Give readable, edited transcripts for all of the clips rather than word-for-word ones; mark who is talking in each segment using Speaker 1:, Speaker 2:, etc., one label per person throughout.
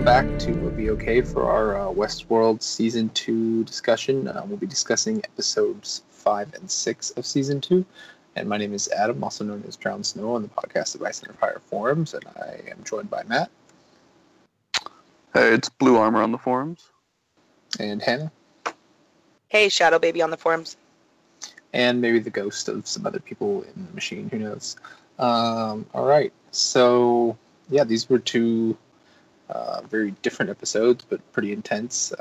Speaker 1: welcome back to Be Okay for our Westworld Season 2 discussion. We'll be discussing episodes 5 and 6 of Season 2. And my name is Adam, also known as Drownedsnow on the podcast Advice and Fire Forums, and I am joined by Matt.
Speaker 2: Hey, it's Blue Armor on the forums.
Speaker 1: And Hannah.
Speaker 3: Hey, Shadowbaby on the forums.
Speaker 1: And maybe the ghost of some other people in the machine, who knows. All right, so yeah, these were two very different episodes, but pretty intense.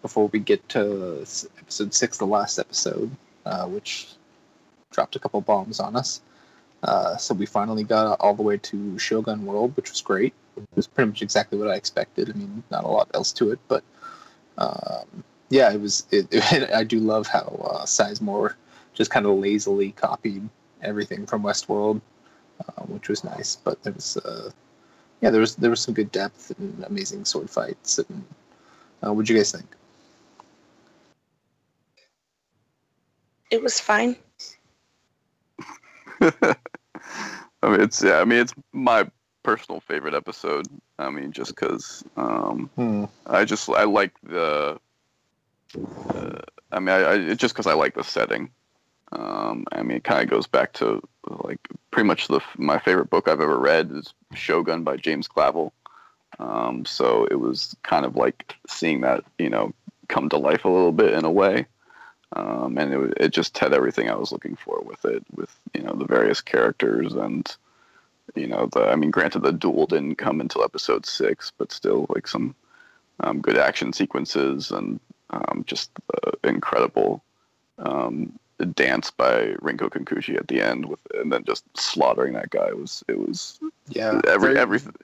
Speaker 1: Before we get to episode 6, the last episode, which dropped a couple bombs on us. So we finally got all the way to Shogun World, which was great. It was pretty much exactly what I expected. I mean, not a lot else to it, but yeah, it was. I do love how Sizemore just kind of lazily copied everything from Westworld, which was nice. But there was, there was some good depth and amazing sword fights. And what'd you guys think?
Speaker 3: It was fine.
Speaker 2: It's my personal favorite episode. I mean, just because I like the. Just because I like the setting. It kind of goes back to like pretty much my favorite book I've ever read is Shogun by James Clavell. So it was kind of like seeing that come to life a little bit in a way. And it just had everything I was looking for with it, with the various characters and granted the duel didn't come until episode 6, but still like some good action sequences and just incredible dance by Rinko Kenkushi at the end and then just slaughtering that guy everything.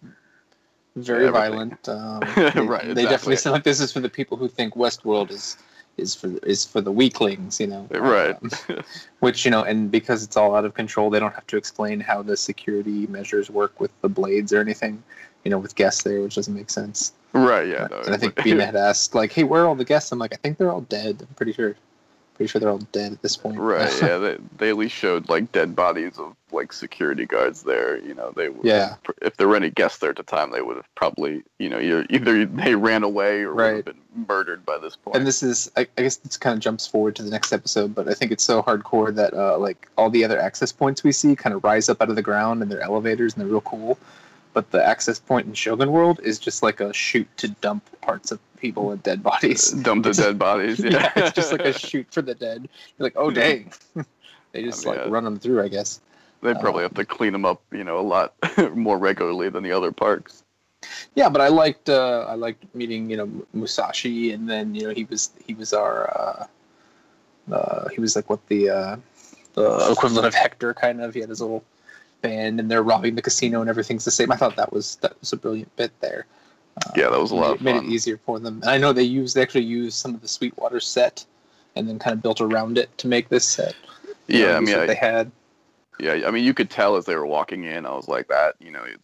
Speaker 1: Very violent.
Speaker 2: Right,
Speaker 1: they definitely sound like this is for the people who think Westworld is for the weaklings,
Speaker 2: Right.
Speaker 1: Which, and because it's all out of control, they don't have to explain how the security measures work with the blades or anything, with guests there, which doesn't make sense.
Speaker 2: Right, yeah. No,
Speaker 1: and I think Bina had asked, like, hey, where are all the guests? I'm like, I think they're all dead. I'm pretty sure they're all dead at this point.
Speaker 2: Right, yeah. They at least showed, like, dead bodies of, like, security guards there. If there were any guests there at the time, they would have probably, either they ran away or would have been murdered by this point.
Speaker 1: And this is, I guess this kind of jumps forward to the next episode, but I think it's so hardcore that, like, all the other access points we see kind of rise up out of the ground, and they're elevators, and they're real cool. But the access point in Shogun World is just like a chute to dump parts of people and dead bodies.
Speaker 2: Dump the dead bodies, yeah.
Speaker 1: It's just like a chute for the dead. You're like, oh, dang. They just run them through, I guess.
Speaker 2: They probably have to clean them up, a lot more regularly than the other parks.
Speaker 1: Yeah, but I liked meeting, Musashi, and then, he was our, he was like what the equivalent of Hector, kind of. He had his little band, and they're robbing the casino, and everything's the same. I thought that was a brilliant bit there.
Speaker 2: Yeah, that was a lot of fun.
Speaker 1: Made it easier for them. And I know they actually used some of the Sweetwater set, and then kind of built around it to make this set.
Speaker 2: Yeah,
Speaker 1: what they had.
Speaker 2: Yeah, you could tell as they were walking in. I was like,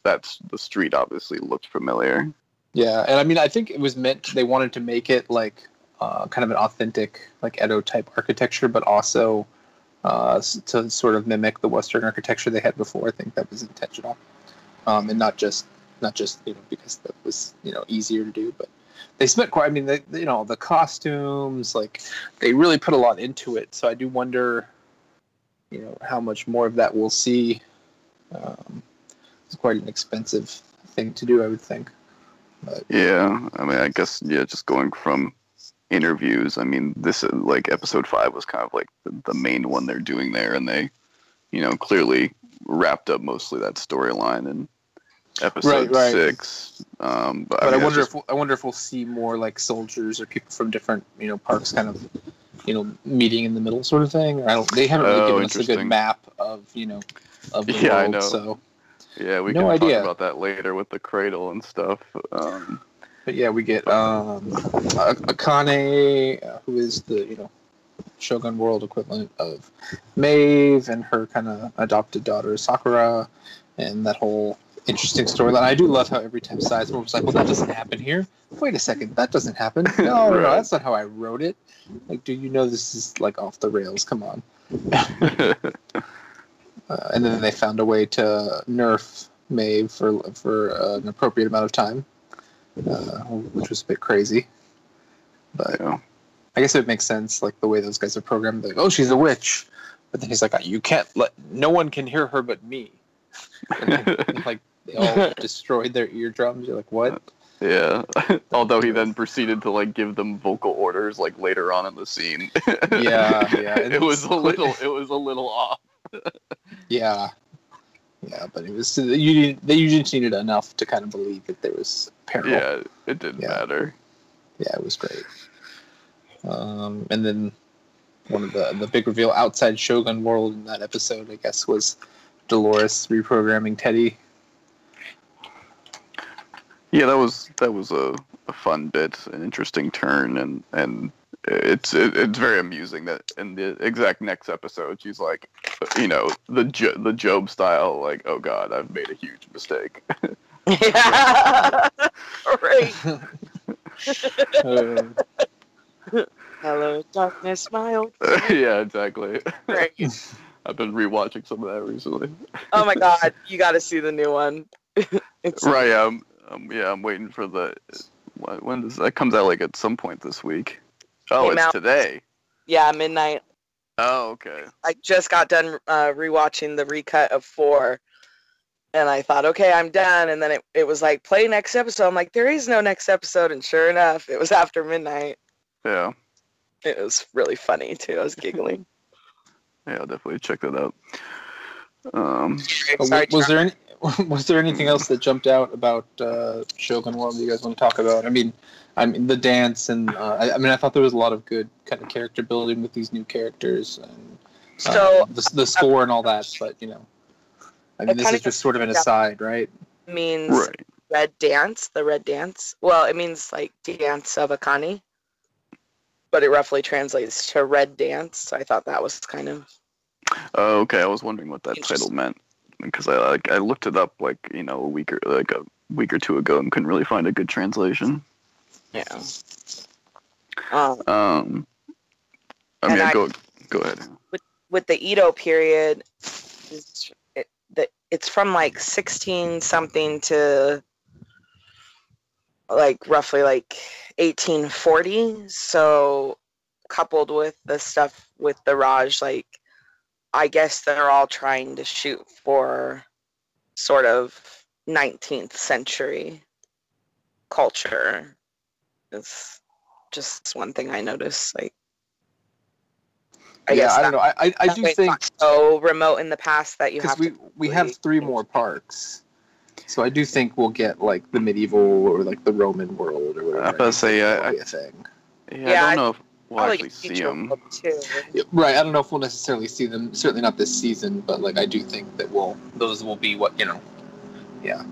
Speaker 2: that's the street. Obviously, looked familiar.
Speaker 1: Yeah, and I think it was meant. They wanted to make it like kind of an authentic, like Edo type architecture, but also to sort of mimic the Western architecture they had before. I think that was intentional, and not just because that was easier to do, but they spent quite. The costumes, like they really put a lot into it. So I do wonder, how much more of that we'll see. It's quite an expensive thing to do, I would think. But,
Speaker 2: yeah, I guess just going from interviews. This like episode 5 was kind of like the main one they're doing there, and they, clearly wrapped up mostly that storyline in episode 6. But
Speaker 1: I wonder if we'll see more like soldiers or people from different parks kind of meeting in the middle sort of thing. Or they haven't really given us a good map of of the world.
Speaker 2: I know.
Speaker 1: So
Speaker 2: yeah, we can talk about that later with the cradle and stuff.
Speaker 1: But yeah, we get Akane, who is the Shogun World equivalent of Maeve, and her kind of adopted daughter Sakura, and that whole interesting storyline. I do love how every time Sizemore was like, well, that doesn't happen here. Wait a second, that doesn't happen. No, that's not how I wrote it. Like, do you know this is like off the rails? Come on. And then they found a way to nerf Maeve for an appropriate amount of time, which was a bit crazy. But
Speaker 2: Yeah.
Speaker 1: I guess it makes sense, like the way those guys are programmed. Like, oh, she's a witch, but then he's like, you can't no one can hear her but me. And like they all destroyed their eardrums. You're like, what?
Speaker 2: Yeah. Although he then proceeded to like give them vocal orders like later on in the scene.
Speaker 1: Yeah.
Speaker 2: It was a little off.
Speaker 1: Yeah, but it was you just needed enough to kind of believe that there was peril.
Speaker 2: Yeah, it didn't matter.
Speaker 1: Yeah, it was great. And then one of the big reveal outside Shogun World in that episode, I guess, was Dolores reprogramming Teddy.
Speaker 2: Yeah, that was a fun bit, an interesting turn, and it's very amusing that in the exact next episode she's like, the Job style, like, oh God, I've made a huge mistake.
Speaker 3: Yeah. Right. Hello, darkness, my old friend.
Speaker 2: Yeah, exactly.
Speaker 3: Right.
Speaker 2: I've been rewatching some of that recently.
Speaker 3: Oh my God, you got to see the new one. It's
Speaker 2: Right. I'm waiting for the. When does that comes out? Like at some point this week. Oh,
Speaker 3: Came
Speaker 2: it's
Speaker 3: out.
Speaker 2: today.
Speaker 3: Yeah, midnight.
Speaker 2: Oh, okay.
Speaker 3: I just got done rewatching the recut of 4, and I thought, okay, I'm done. And then it was like, play next episode. I'm like, there is no next episode, and sure enough, it was after midnight.
Speaker 2: Yeah.
Speaker 3: It was really funny too. I was giggling.
Speaker 2: Yeah, I'll definitely check that out.
Speaker 3: Sorry,
Speaker 1: Was there anything else that jumped out about Shogun World that you guys want to talk about? I mean the dance and I thought there was a lot of good kind of character building with these new characters and
Speaker 3: So
Speaker 1: the score and all that. But this is just sort of an aside, right?
Speaker 3: Means
Speaker 2: Right.
Speaker 3: red dance. The red dance. Well, it means like dance of Akane, but it roughly translates to red dance. So I thought that was kind of.
Speaker 2: Oh, okay. I was wondering what that title meant because I looked it up like a week or two ago and couldn't really find a good translation.
Speaker 3: Yeah.
Speaker 2: Go ahead.
Speaker 3: With the Edo period, it's from like 16 something to like roughly like 1840. So coupled with the stuff with the Raj, like I guess they're all trying to shoot for sort of 19th century culture. It's just one thing I noticed. Like, I don't
Speaker 1: know. I do think
Speaker 3: so remote in the past that you have to.
Speaker 1: We have 3 more parks, so I do think we'll get like the medieval or like the Roman world or whatever.
Speaker 2: I was about to say
Speaker 1: a thing.
Speaker 2: Yeah, I don't know if we'll actually see them.
Speaker 1: Right, I don't know if we'll necessarily see them. Certainly not this season, but like I do think that those will be what Yeah.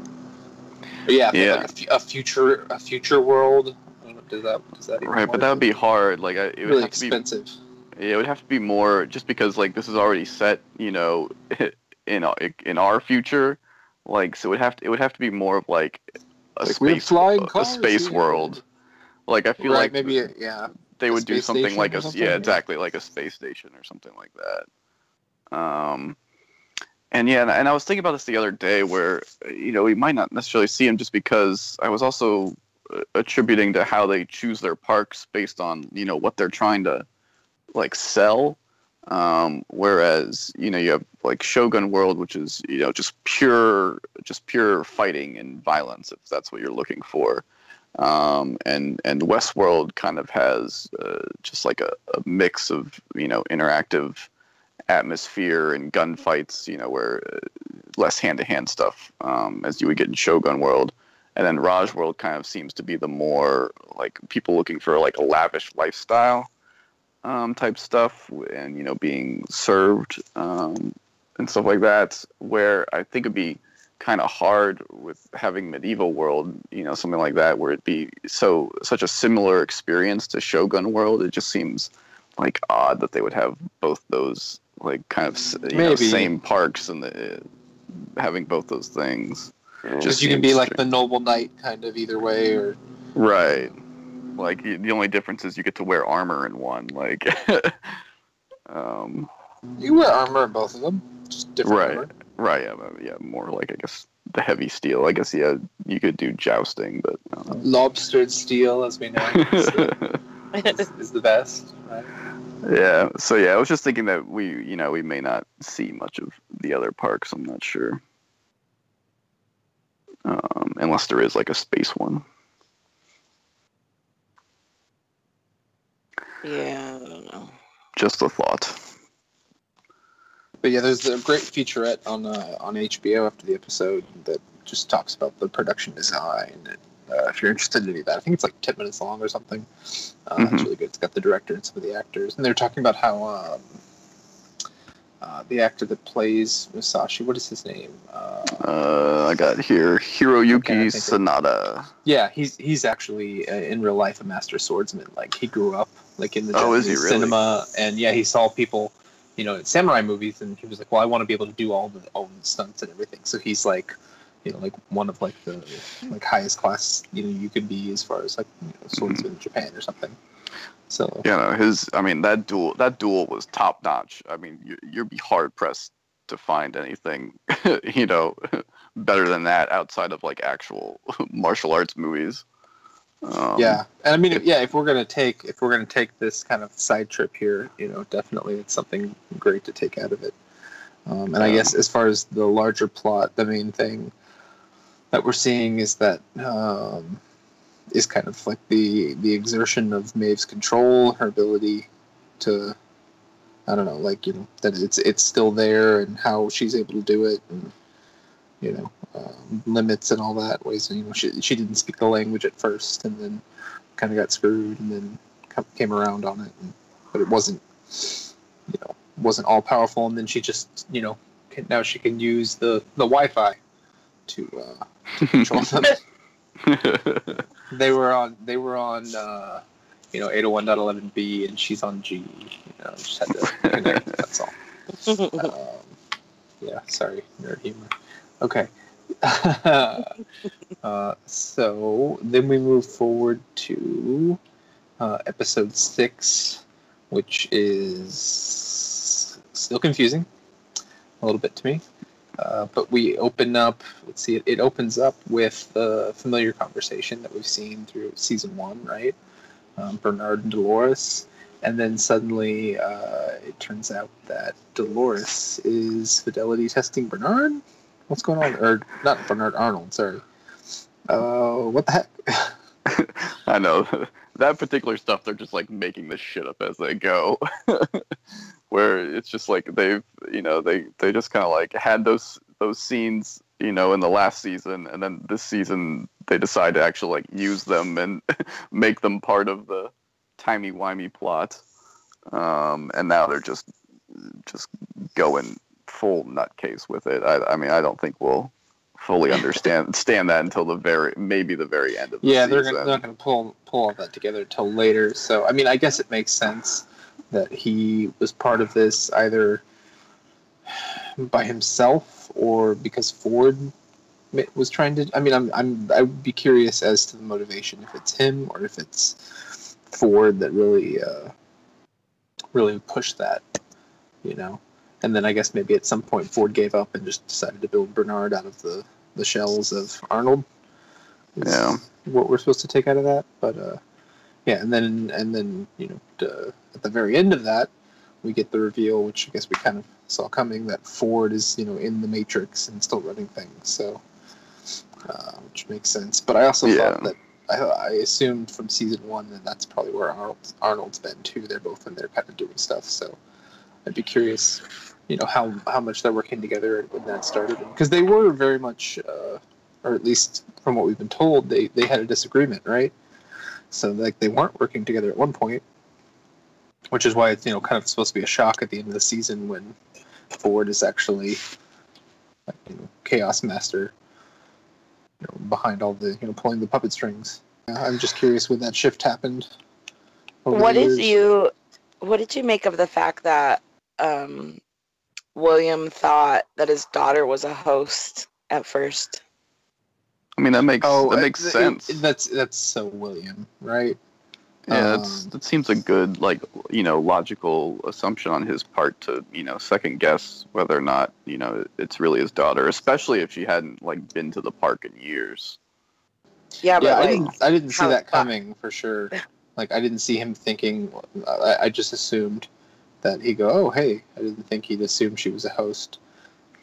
Speaker 1: But like a future world. I don't know, does that even
Speaker 2: right?
Speaker 1: work?
Speaker 2: But that would be hard. Like it would
Speaker 1: really
Speaker 2: have
Speaker 1: expensive.
Speaker 2: Yeah, it would have to be more just because like this is already set, in our future. Like so, it would have to be more of like a space world. Like I feel like
Speaker 1: maybe
Speaker 2: they would do something like exactly like a space station or something like that. And I was thinking about this the other day where we might not necessarily see them just because I was also attributing to how they choose their parks based on what they're trying to like sell. Whereas you have like Shogun World, which is just pure fighting and violence if that's what you're looking for. And Westworld kind of has just like a mix of interactive atmosphere and gunfights, where less hand-to-hand stuff as you would get in Shogun World. And then Raj World kind of seems to be the more like people looking for like a lavish lifestyle type stuff and being served and stuff like that, where I think it'd be kind of hard with having Medieval World, something like that, where it'd be such a similar experience to Shogun World. It just seems like odd that they would have both those like kind of same parks and having both those things.
Speaker 1: Just you can be like the noble knight kind of either way, or
Speaker 2: right. Like the only difference is you get to wear armor in one. Like
Speaker 1: you wear armor in both of them, just different armor.
Speaker 2: Right. Yeah. More like I guess the heavy steel. I guess you could do jousting, but
Speaker 1: Lobstered steel, as we know, is the best, right?
Speaker 2: Yeah. So yeah, I was just thinking that we may not see much of the other parks. I'm not sure, unless there is like a space one.
Speaker 3: Yeah, I don't know.
Speaker 2: Just a thought.
Speaker 1: But yeah, there's a great featurette on HBO after the episode that just talks about the production design. And if you're interested in any of that, I think it's like 10 minutes long or something. It's really good. It's got the director and some of the actors, and they're talking about how the actor that plays Musashi, what is his name?
Speaker 2: I got here Hiroyuki Sanada.
Speaker 1: Yeah, he's actually in real life a master swordsman. Like he grew up like in the
Speaker 2: Japanese
Speaker 1: Japanese cinema, and yeah, he saw people, in samurai movies, and he was like, well, I want to be able to do all the stunts and everything. So he's like, like one of like the like highest class you could be as far as like swordsman in Japan or something. So
Speaker 2: that duel was top notch. I mean, you'd be hard pressed to find anything better than that outside of like actual martial arts movies.
Speaker 1: Yeah, and I mean, if we're gonna take this kind of side trip here, definitely it's something great to take out of it. And I guess as far as the larger plot, the main thing that we're seeing is that is kind of like the exertion of Maeve's control, her ability to, I don't know, like that it's still there, and how she's able to do it, and limits and all that ways. She didn't speak the language at first, and then kind of got screwed, and then came around on it, but it wasn't all powerful. And then she just now she can use the Wi-Fi to control them. They were on 801.11b, and she's on G. Just had to connect. That's all. Yeah, sorry, nerd humor. Okay. So then we move forward to episode 6, which is still confusing a little bit to me. But we open up, let's see, it opens up with the familiar conversation that we've seen through season 1, right? Bernard and Dolores. And then suddenly it turns out that Dolores is fidelity testing Bernard? What's going on? Or not Bernard, Arnold, sorry. What the heck?
Speaker 2: I know. That particular stuff, they're just like making this shit up as they go. Where it's just like they just kind of like had those scenes, in the last season, and then this season they decide to actually like use them and make them part of the timey-wimey plot. And now they're just going full nutcase with it. I mean, I don't think we'll fully understand that until the very end of the season.
Speaker 1: They're not going to pull all that together until later. So, I mean, I guess it makes sense that he was part of this either by himself or because Ford was trying to. I mean, I would be curious as to the motivation, if it's him or if it's Ford that really pushed that, And then I guess maybe at some point Ford gave up and just decided to build Bernard out of the shells of Arnold.
Speaker 2: Yeah,
Speaker 1: what we're supposed to take out of that, but and then at the very end of that, we get the reveal, which I guess we kind of saw coming, that Ford is in the Matrix and still running things. So, which makes sense. But I also thought that I assumed from season 1 that that's probably where Arnold's been too. They're both in there kind of doing stuff. So I'd be curious, how much they're working together when that started, because they were very much, or at least from what we've been told, they had a disagreement, right? So like they weren't working together at one point, which is why it's kind of supposed to be a shock at the end of the season when Ford is actually Chaos Master, behind all the pulling the puppet strings. I'm just curious when that shift happened.
Speaker 3: What did you make of the fact that William thought that his daughter was a host at first?
Speaker 2: I mean, that makes sense.
Speaker 1: That's so William, right?
Speaker 2: Yeah, that seems a good, like, logical assumption on his part to, second guess whether or not, it's really his daughter, especially if she hadn't, like, been to the park in years.
Speaker 3: Yeah, but
Speaker 1: I didn't see that coming for sure. Like, I didn't see him thinking. I just assumed that he'd go, "Oh, hey!" I didn't think he'd assume she was a host.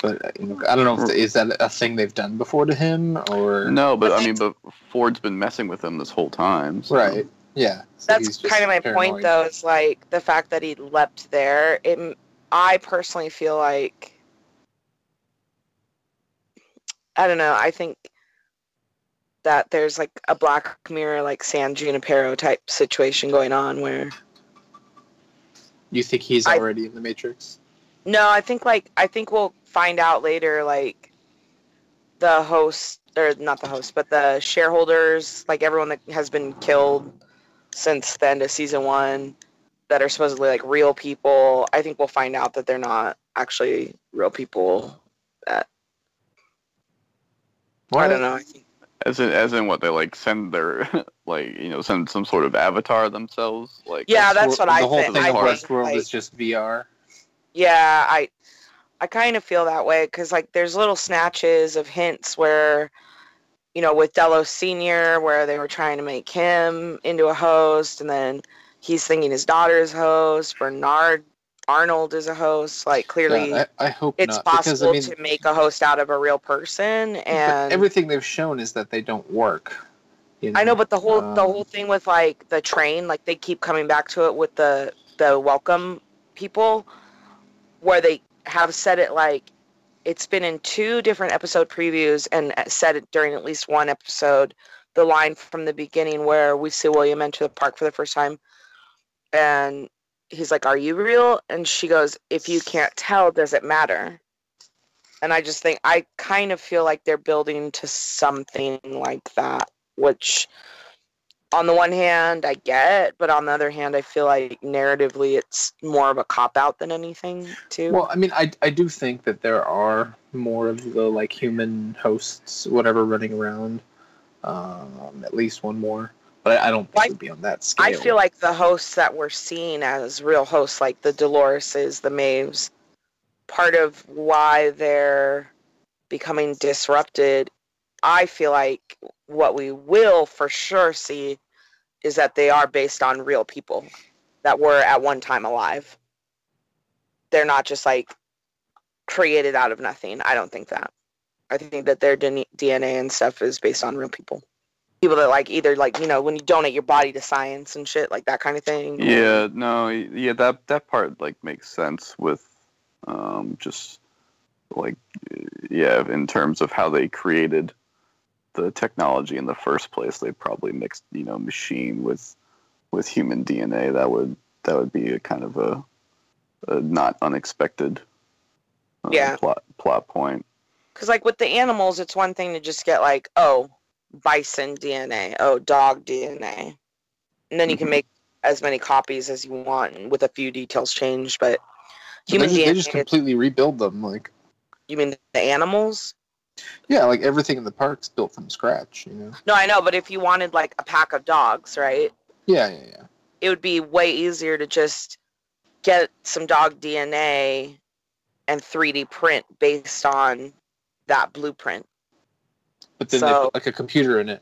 Speaker 1: But I don't know if is that a thing they've done before to him or
Speaker 2: no. But I mean, but Ford's been messing with him this whole time, so.
Speaker 1: Right? Yeah, so
Speaker 3: that's kind of my point, though. Is like the fact that he leapt there. I personally feel like, I don't know. I think that there's like a Black Mirror, like San Junipero type situation going on where.
Speaker 1: You think he's already in the Matrix?
Speaker 3: No, I think we'll find out later. Like the host, or not the host, but the shareholders, like everyone that has been killed since the end of season 1, that are supposedly like real people. I think we'll find out that they're not actually real people. That I don't know. I think
Speaker 2: as in what they like send their like send some sort of avatar themselves. Like
Speaker 3: yeah, that's what I think.
Speaker 1: The whole thing
Speaker 3: of
Speaker 1: Westworld is just VR.
Speaker 3: Yeah, I kind of feel that way because like there's little snatches of hints where, with Delos Senior, where they were trying to make him into a host, and then he's thinking his daughter's host. Bernard Arnold is a host. Like clearly,
Speaker 1: yeah, I hope
Speaker 3: it's
Speaker 1: not,
Speaker 3: possible
Speaker 1: because,
Speaker 3: to make a host out of a real person, and
Speaker 1: everything they've shown is that they don't work.
Speaker 3: I know, but the whole thing with like the train, like they keep coming back to it with the welcome people, where they have said it like it's been in 2 different episode previews and said it during at least one episode, the line from the beginning where we see William enter the park for the first time and he's like, "Are you real?" And she goes, "If you can't tell, does it matter?" And I just think, I kind of feel like they're building to something like that, which on the one hand I get, but on the other hand I feel like narratively it's more of a cop-out than anything too.
Speaker 1: Well, I mean, I do think that there are more of the like human hosts, whatever, running around. At least one more, but I don't think it would be on that scale.
Speaker 3: I feel like the hosts that we're seeing as real hosts, like the Doloreses, the Maeves, part of why they're becoming disrupted, I feel like what we will for sure see is that they are based on real people that were at one time alive. They're not just like created out of nothing. I don't think that. I think that their DNA and stuff is based on real people. People that like either like, when you donate your body to science and shit, like that kind of thing.
Speaker 2: Yeah, no, yeah, that part like makes sense with just like, yeah, in terms of how they created the technology in the first place. They probably mixed, machine with human DNA. That would be a kind of a not unexpected plot point.
Speaker 3: Because like with the animals, it's one thing to just get like, oh, bison DNA, oh, dog DNA, and then you can make as many copies as you want with a few details changed. But human DNA,
Speaker 1: they just completely rebuild them. Like,
Speaker 3: you mean the animals?
Speaker 1: Yeah, like everything in the park's built from scratch.
Speaker 3: No, I know, but if you wanted like a pack of dogs, right?
Speaker 1: Yeah.
Speaker 3: It would be way easier to just get some dog DNA and 3D print based on that blueprint.
Speaker 1: But then they put like a computer in it.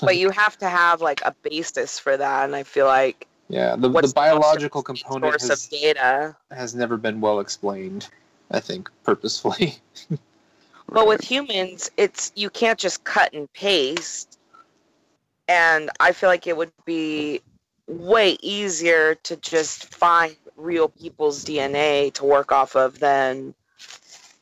Speaker 3: But you have to have like a basis for that, and I feel like
Speaker 1: the biological component
Speaker 3: of data
Speaker 1: has never been well explained, I think, purposefully.
Speaker 3: But with humans, you can't just cut and paste, and I feel like it would be way easier to just find real people's DNA to work off of than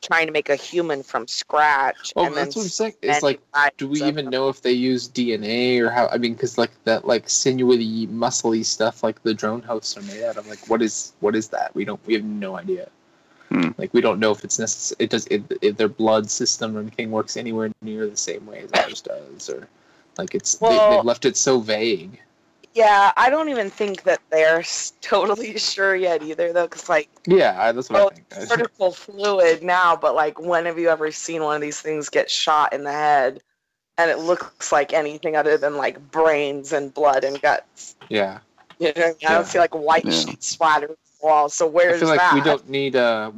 Speaker 3: trying to make a human from scratch.
Speaker 1: Oh, that's what I'm saying. It's like, do we even know if they use DNA or how? I mean, because like that, like sinewy, muscly stuff, like the drone hosts are made out of. Like, what is that? We have no idea. Like, we don't know if it's necessary. If their blood system or anything works anywhere near the same way as ours does, or like they've left it so vague.
Speaker 3: Yeah, I don't even think that they're totally sure yet either, though, because like
Speaker 1: that's what I think.
Speaker 3: Critical fluid now, but like, when have you ever seen one of these things get shot in the head and it looks like anything other than like brains and blood and guts.
Speaker 1: Yeah.
Speaker 3: You know, I don't see like white sheet splattered on the wall. So where's that?
Speaker 1: I feel like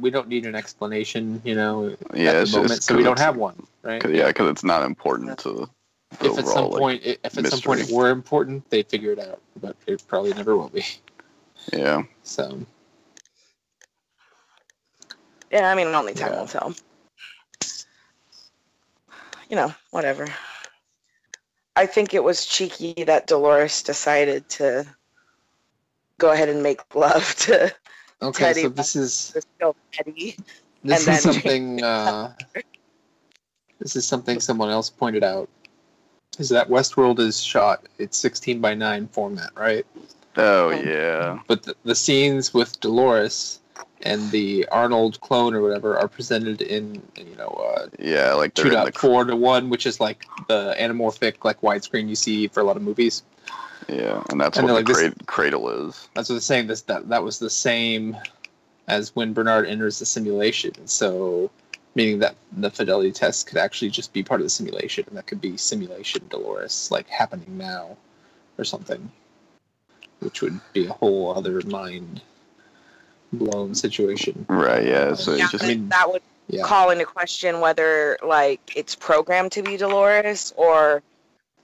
Speaker 1: we don't need an explanation, at the moment, so we don't have one, right?
Speaker 2: Because it's not important to.
Speaker 1: If at some point it were important, they'd figure it out, but it probably never will be.
Speaker 2: Yeah.
Speaker 1: So.
Speaker 3: Yeah, I mean, only time will tell. Whatever. I think it was cheeky that Dolores decided to go ahead and make love to Teddy.
Speaker 1: So this is
Speaker 3: Teddy.
Speaker 1: This is something. This is something someone else pointed out. Is that Westworld is shot? It's 16:9 format, right?
Speaker 2: Oh yeah.
Speaker 1: But the scenes with Dolores and the Arnold clone or whatever are presented in
Speaker 2: like
Speaker 1: 2.4:1, which is like the anamorphic like widescreen you see for a lot of movies.
Speaker 2: Yeah, and that's what the cradle is.
Speaker 1: That's what they're saying. That was the same as when Bernard enters the simulation. So, meaning that the fidelity test could actually just be part of the simulation, and that could be simulation Dolores, like happening now, or something, which would be a whole other mind-blown situation.
Speaker 2: Right. Yeah. So
Speaker 3: that would call into question whether like it's programmed to be Dolores or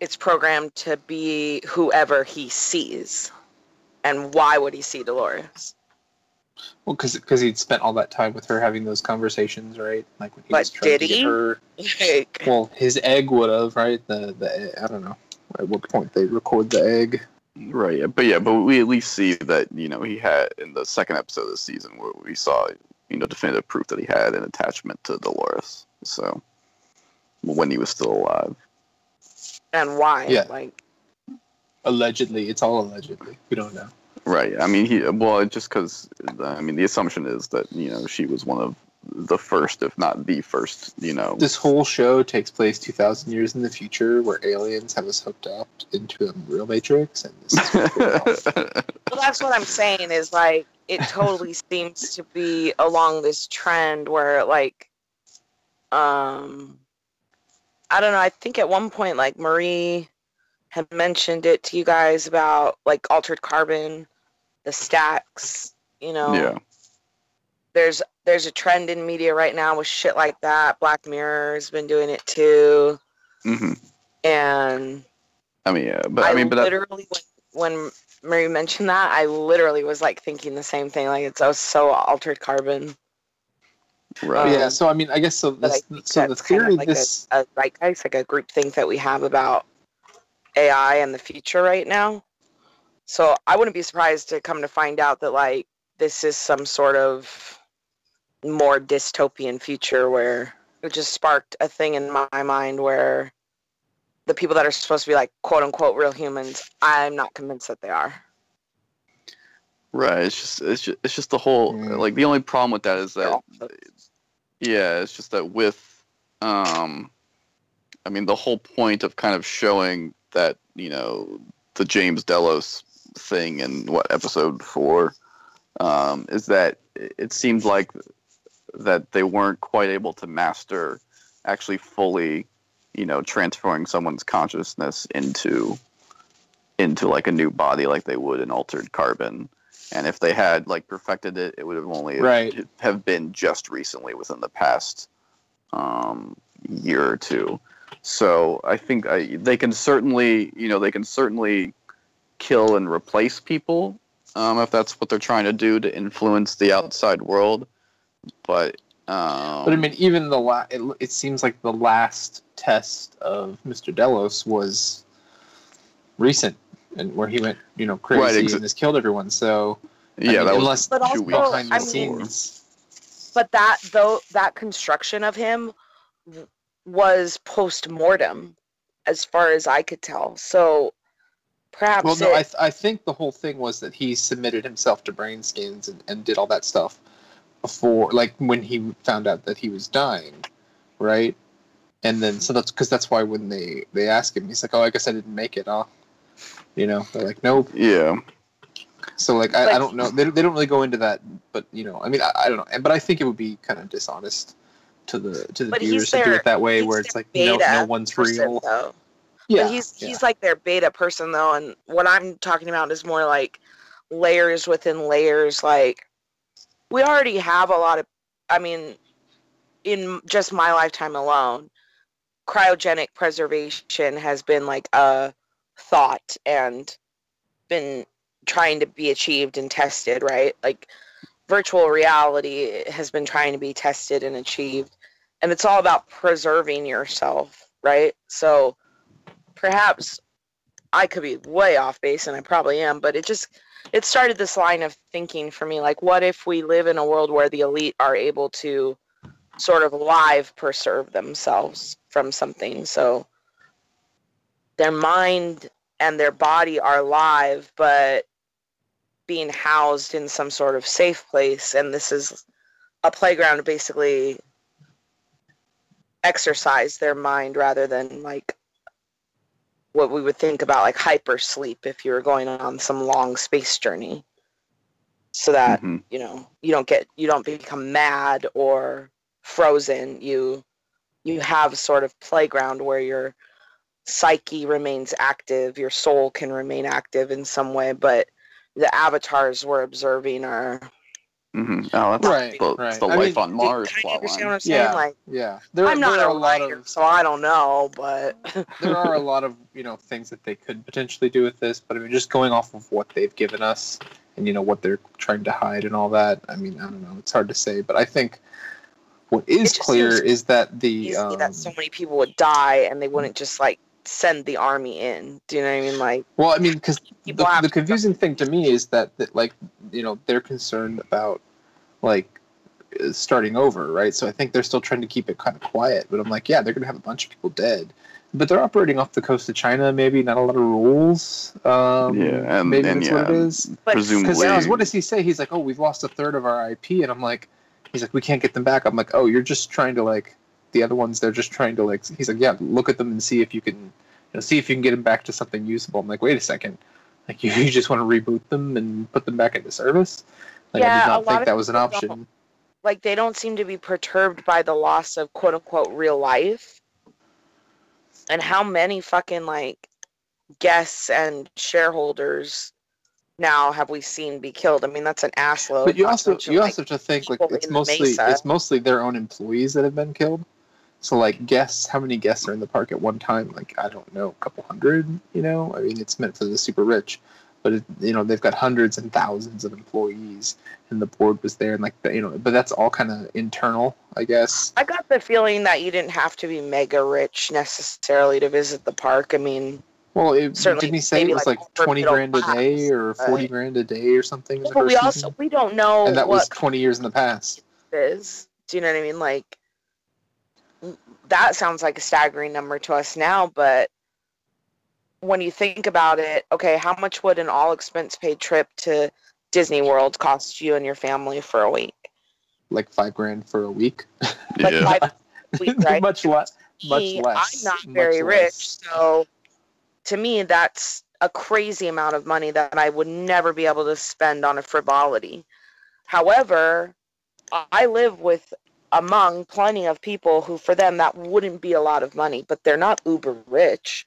Speaker 3: it's programmed to be whoever he sees. And why would he see Dolores?
Speaker 1: Well, because he'd spent all that time with her having those conversations, right? Like when he was trying to get her. Well, his egg would have, right? The I don't know at what point they record the egg.
Speaker 2: Right, but we at least see that he had in the second episode of the season where we saw definitive proof that he had an attachment to Dolores. So when he was still alive.
Speaker 3: And why?
Speaker 1: Yeah. Like allegedly, it's all allegedly. We don't know.
Speaker 2: Right. I mean, just because the assumption is that she was one of the first, if not the first.
Speaker 1: This whole show takes place 2,000 years in the future, where aliens have us hooked up into a real matrix, and this is
Speaker 3: well, that's what I'm saying. Is like it totally seems to be along this trend where like, I don't know. I think at one point, like Marie had mentioned it to you guys about like altered carbon, the stacks.
Speaker 2: Yeah.
Speaker 3: There's a trend in media right now with shit like that. Black Mirror's been doing it too.
Speaker 2: Mm-hmm.
Speaker 3: And
Speaker 2: literally
Speaker 3: when Marie mentioned that, I literally was like thinking the same thing. Like it's so altered carbon.
Speaker 2: Right.
Speaker 1: Yeah. So I guess so. The theory
Speaker 3: like
Speaker 1: this
Speaker 3: a zeitgeist, like a group think that we have about AI and the future right now. So I wouldn't be surprised to come to find out that like this is some sort of more dystopian future where it just sparked a thing in my mind where the people that are supposed to be like quote unquote real humans, I'm not convinced that they are.
Speaker 2: Right. It's just the whole like the only problem with that is that it's just that with the whole point of kind of showing that the James Delos thing in episode 4 is that it seemed like that they weren't quite able to master actually fully transferring someone's consciousness into like a new body like they would in altered carbon. And if they had like perfected it, it would have only have been just recently within the past year or two. So I think they can certainly kill and replace people if that's what they're trying to do to influence the outside world. But
Speaker 1: even it seems like the last test of Mr. Delos was recent, and where he went crazy and just killed everyone. So
Speaker 2: that
Speaker 1: was
Speaker 2: 2 weeks
Speaker 1: behind the scenes.
Speaker 3: But that construction of him was post-mortem, as far as I could tell. So perhaps.
Speaker 1: Well, no, I think the whole thing was that he submitted himself to brain scans and did all that stuff before, like when he found out that he was dying, right? And then so that's why when they ask him, he's like, "Oh, I guess I didn't make it." They're like, "Nope."
Speaker 2: Yeah.
Speaker 1: So like I don't know. They don't really go into that, but I don't know. But I think it would be kind of dishonest the
Speaker 3: But
Speaker 1: viewers to do it that way, where it's like no one's real.
Speaker 3: Though.
Speaker 1: Yeah,
Speaker 3: but he's like their beta person though, and what I'm talking about is more like layers within layers. Like we already have a lot of, I mean, in just my lifetime alone, cryogenic preservation has been like a thought and been trying to be achieved and tested, right? Like virtual reality has been trying to be tested and achieved, and it's all about preserving yourself, right? So perhaps I could be way off base, and I probably am, but it started this line of thinking for me, like, what if we live in a world where the elite are able to sort of live preserve themselves from something? So their mind and their body are live, but being housed in some sort of safe place, and this is a playground to basically exercise their mind rather than like what we would think about like hypersleep if you were going on some long space journey, so that you don't become mad or frozen. You have sort of playground where your psyche remains active, your soul can remain active in some way, but the avatars we're observing are
Speaker 2: Oh, that's
Speaker 1: right.
Speaker 2: It's the life on Mars
Speaker 3: plotline. You understand
Speaker 2: plotline.
Speaker 3: what I'm saying? I'm not a writer, so I don't know, but
Speaker 1: there are a lot of things that they could potentially do with this, but I mean, just going off of what they've given us and what they're trying to hide and all that. I mean, I don't know. It's hard to say, but I think what is clear is that
Speaker 3: that so many people would die and they wouldn't just like send the army in. Do you know what I mean? Like,
Speaker 1: well, I mean, because the confusing thing to me is that like they're concerned about like starting over, right? So I think they're still trying to keep it kind of quiet. But I'm like, yeah, they're gonna have a bunch of people dead, but they're operating off the coast of China. Maybe not a lot of rules. Maybe that's what it is.
Speaker 2: Presumably,
Speaker 1: because what does he say? He's like, oh, we've lost a third of our IP, and I'm like, he's like, we can't get them back. I'm like, oh, you're just trying to like. The other ones, they're just trying to like. He's like, yeah, look at them and see if you can, see if you can get them back to something usable. I'm like, wait a second, like you just want to reboot them and put them back into service? Like, I did not think that was an option.
Speaker 3: Like they don't seem to be perturbed by the loss of quote unquote real life. And how many fucking like guests and shareholders now have we seen be killed? I mean, that's an assload.
Speaker 1: But you also have to think like it's mostly their own employees that have been killed. So like guests, how many guests are in the park at one time? Like I don't know, a couple hundred. I mean, it's meant for the super rich, but they've got hundreds and thousands of employees, and the board was there, and like but that's all kind of internal, I guess.
Speaker 3: I got the feeling that you didn't have to be mega rich necessarily to visit the park. I mean.
Speaker 1: Well, didn't he say it was like 20 grand a day or 40 grand a day or something?
Speaker 3: But we don't know.
Speaker 1: And that was 20 years in the past.
Speaker 3: Do you know what I mean? Like, that sounds like a staggering number to us now, but when you think about it, okay, how much would an all expense paid trip to Disney World cost you and your family for a week?
Speaker 1: Like $5 grand for a week?
Speaker 3: Like $5 a week, right?
Speaker 1: Much less.
Speaker 3: I'm not very rich, so to me, that's a crazy amount of money that I would never be able to spend on a frivolity. However, I live among plenty of people who, for them, that wouldn't be a lot of money, but they're not uber rich.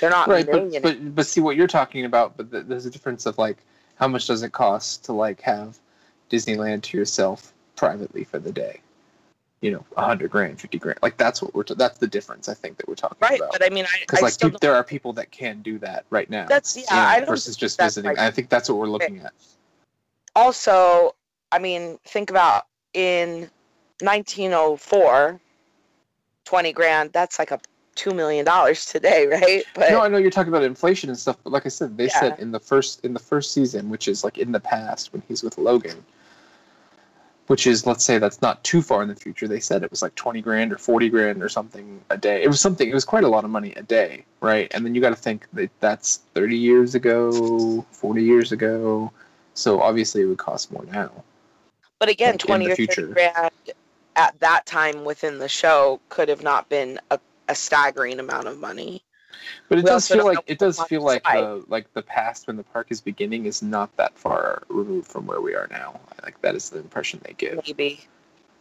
Speaker 3: They're not millionaires.
Speaker 1: But see what you're talking about. But there's a difference of like how much does it cost to like have Disneyland to yourself privately for the day? $100 grand, $50 grand. Like that's what that's the difference I think that we're talking about.
Speaker 3: Right, but I mean, because
Speaker 1: there are people that can do that right now. Versus just visiting.
Speaker 3: Like,
Speaker 1: I think that's what we're looking at.
Speaker 3: Also, I mean, think about in 1904, 20 grand. That's like $2 million today, right? But
Speaker 1: no, I know you're talking about inflation and stuff, but like I said, they said in the first season, which is like in the past when he's with Logan. Which is, let's say that's not too far in the future. They said it was like 20 grand or 40 grand or something a day. It was quite a lot of money a day, right? And then you got to think that that's 30 years ago, 40 years ago. So obviously it would cost more now.
Speaker 3: But again, 20 or 30 grand at that time within the show could have not been a staggering amount of money.
Speaker 1: But it does feel like the past when the park is beginning is not that far removed from where we are now. Like that is the impression they give.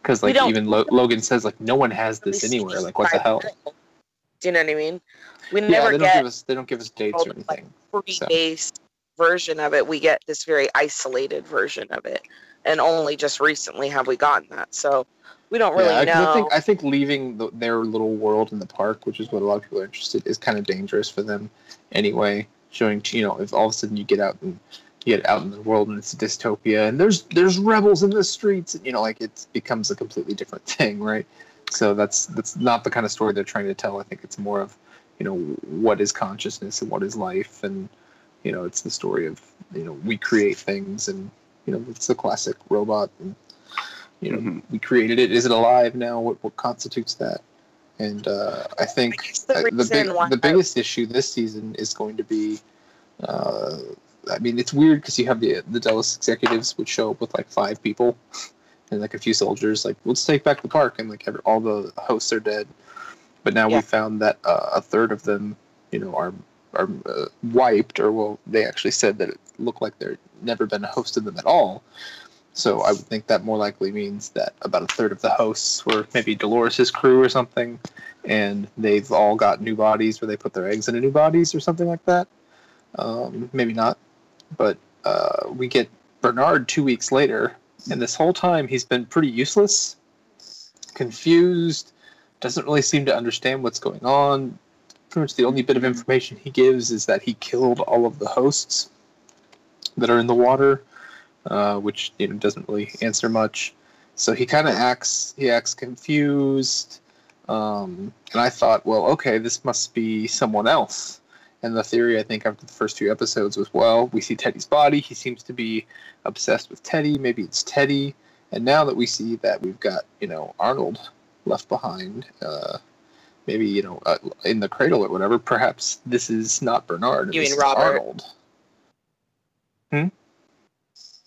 Speaker 1: Because like even Logan says like no one has this anywhere. Like what the hell?
Speaker 3: Do you know what I mean? We
Speaker 1: Yeah,
Speaker 3: never
Speaker 1: they don't give us dates or anything.
Speaker 3: Like free-based version of it. We get this very isolated version of it, and only just recently have we gotten that. So we don't really know.
Speaker 1: I think leaving their little world in the park, which is what a lot of people are interested, is kind of dangerous for them anyway. Showing if all of a sudden you get out in the world and it's a dystopia and there's rebels in the streets, and like it becomes a completely different thing, right? So that's not the kind of story they're trying to tell. I think it's more of what is consciousness and what is life, and it's the story of we create things, and it's the classic robot, and we created it. Is it alive now? What constitutes that? And I think the biggest issue this season is going to be. I mean, it's weird because you have the Delos executives would show up with like 5 people and like a few soldiers. Like, let's take back the park, and like all the hosts are dead. But now we found that a third of them, are wiped, or they actually said that it looked like there never been a host of them at all. So I would think that more likely means that about a third of the hosts were maybe Dolores' crew or something, and they've all got new bodies where they put their eggs into new bodies or something like that. Maybe not, but we get Bernard 2 weeks later, and this whole time he's been pretty useless, confused, doesn't really seem to understand what's going on. Pretty much the only bit of information he gives is that he killed all of the hosts that are in the water, which doesn't really answer much. So he kind of acts confused, and I thought, well, okay, this must be someone else. And the theory, I think, after the first 2 episodes was, well, we see Teddy's body. He seems to be obsessed with Teddy. Maybe it's Teddy. And now that we see that we've got, Arnold left behind, maybe, in the cradle or whatever, perhaps this is not Bernard.
Speaker 3: You mean Robert?
Speaker 1: Arnold.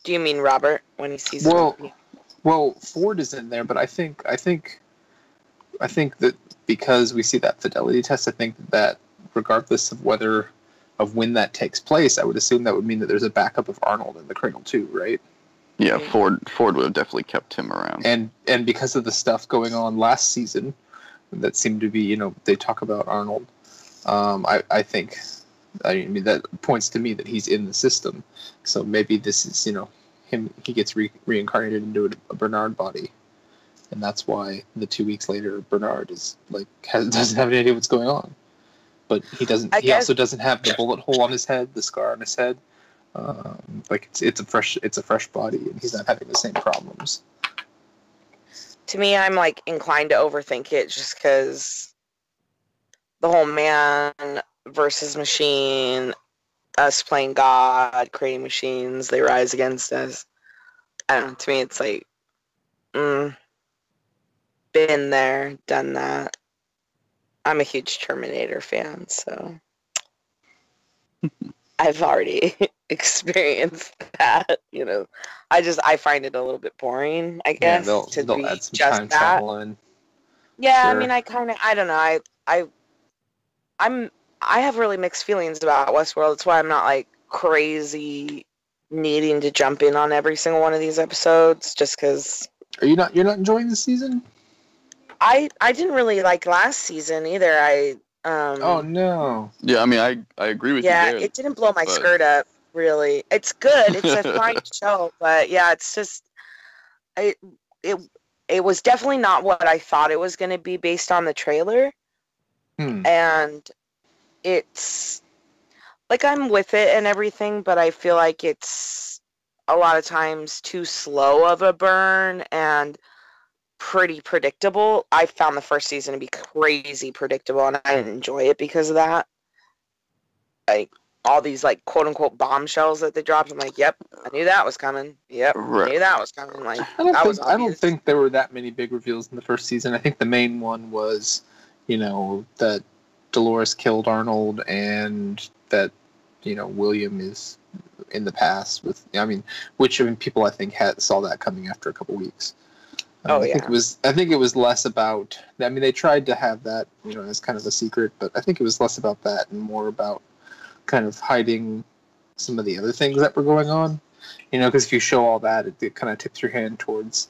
Speaker 3: Do you mean Robert when he sees
Speaker 1: Well, Ford is in there, but I think that because we see that fidelity test, I think that regardless of when that takes place, I would assume that would mean that there's a backup of Arnold in the cradle too, right?
Speaker 2: Yeah, Ford would have definitely kept him around.
Speaker 1: And because of the stuff going on last season, that seemed to be, they talk about Arnold. I think, that points to me that he's in the system. So maybe this is, him. He gets reincarnated into a Bernard body, and that's why the 2 weeks later Bernard is like doesn't have any idea what's going on. But he doesn't. He also doesn't have the bullet hole on his head, the scar on his head. Like it's a fresh body, and he's not having the same problems.
Speaker 3: To me, I'm like inclined to overthink it, just because the whole man versus machine, us playing God, creating machines, they rise against us. I don't know. To me, it's like, been there, done that. I'm a huge Terminator fan, so I've already experienced that. I find it a little bit boring, I guess,
Speaker 1: they'll
Speaker 3: be
Speaker 1: add some
Speaker 3: just
Speaker 1: time
Speaker 3: that.
Speaker 1: travel in.
Speaker 3: Yeah,
Speaker 1: Sure.
Speaker 3: I mean, I don't know. I have really mixed feelings about Westworld. That's why I'm not like crazy needing to jump in on every single one of these episodes, just because.
Speaker 1: You're not enjoying the season?
Speaker 3: I didn't really like last season either.
Speaker 1: Oh no.
Speaker 2: Yeah, I mean, I agree with you there.
Speaker 3: Yeah, it didn't blow my skirt up, really. It's good. It's a fine show, but yeah, it's just it was definitely not what I thought it was going to be based on the trailer. And it's like I'm with it and everything, but I feel like it's a lot of times too slow of a burn and pretty predictable. I found the first season to be crazy predictable, and I didn't enjoy it because of that. Like all these like quote unquote bombshells that they dropped, I'm like, yep, I knew that was coming. Yep,
Speaker 2: right.
Speaker 3: I knew that was coming. Like
Speaker 1: I don't think there were that many big reveals in the first season. I think the main one was, that Dolores killed Arnold, and that William is in the past with. People I think saw that coming after a couple weeks. I think it was less about. I mean, they tried to have that, as kind of a secret, but I think it was less about that and more about kind of hiding some of the other things that were going on. Because if you show all that, it kind of tips your hand towards,